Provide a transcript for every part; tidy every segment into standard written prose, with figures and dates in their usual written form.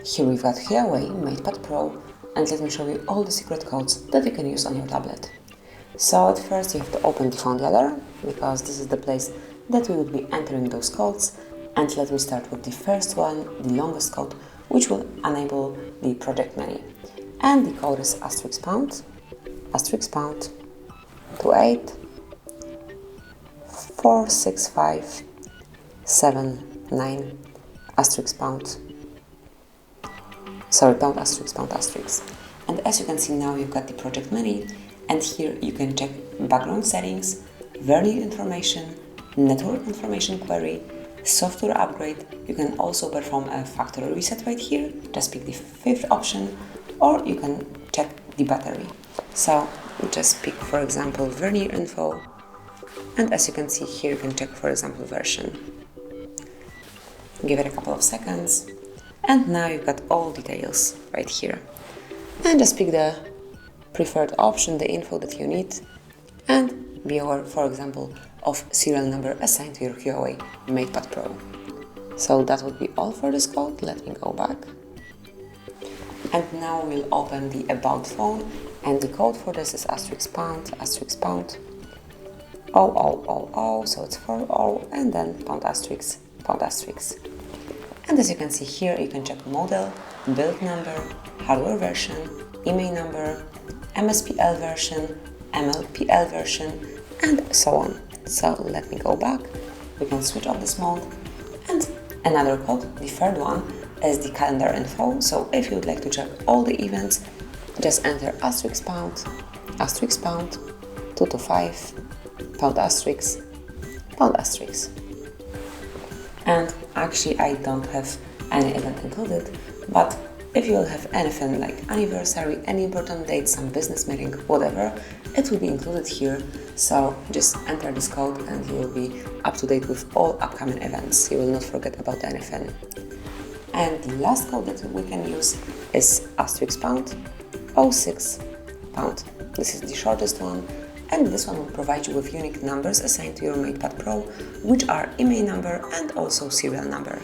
Here we've got HUAWEI MatePad Pro, and let me show you all the secret codes that you can use on your tablet. So at first you have to open the phone dialer, because this is the place that we will be entering those codes. And let me start with the first one, the longest code, which will enable the project menu. And the code is *pound, *28 465 79 pound. Pound. And as you can see now, you've got the project menu, and here you can check background settings, vernier information, network information query, software upgrade. You can also perform a factory reset right here, just pick the fifth option, or you can check the battery. So just pick, for example, vernier info, and as you can see here, you can check, for example, version. Give it a couple of seconds, and now you've got all details right here. And just pick the preferred option, the info that you need, and be aware, for example, of serial number assigned to your HUAWEI MatePad Pro. So that would be all for this code. Let me go back. And now we'll open the About phone, and the code for this is *pound, *, 0000, so it's 40, and then pound asterisk. And as you can see here, you can check model, build number, hardware version, email number, MSPL version, MLPL version, and so on. So let me go back. We can switch off this mode. And another code, the third one, is the calendar info. So if you would like to check all the events, just enter *pound, 225, pound asterisk. And actually I don't have any event included, but if you'll have anything like anniversary, any important date, some business meeting, whatever, it will be included here. So just enter this code and you will be up to date with all upcoming events. You will not forget about anything. And the last code that we can use is *pound, 06 pound. This is the shortest one, and this one will provide you with unique numbers assigned to your MatePad Pro, which are email number and also serial number.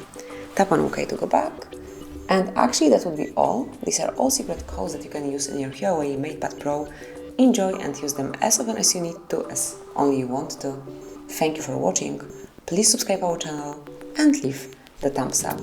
Tap on OK to go back. And actually that would be all. These are all secret codes that you can use in your HUAWEI MatePad Pro. Enjoy and use them as often as you need to, as only you want to. Thank you for watching. Please subscribe our channel and leave the thumbs up.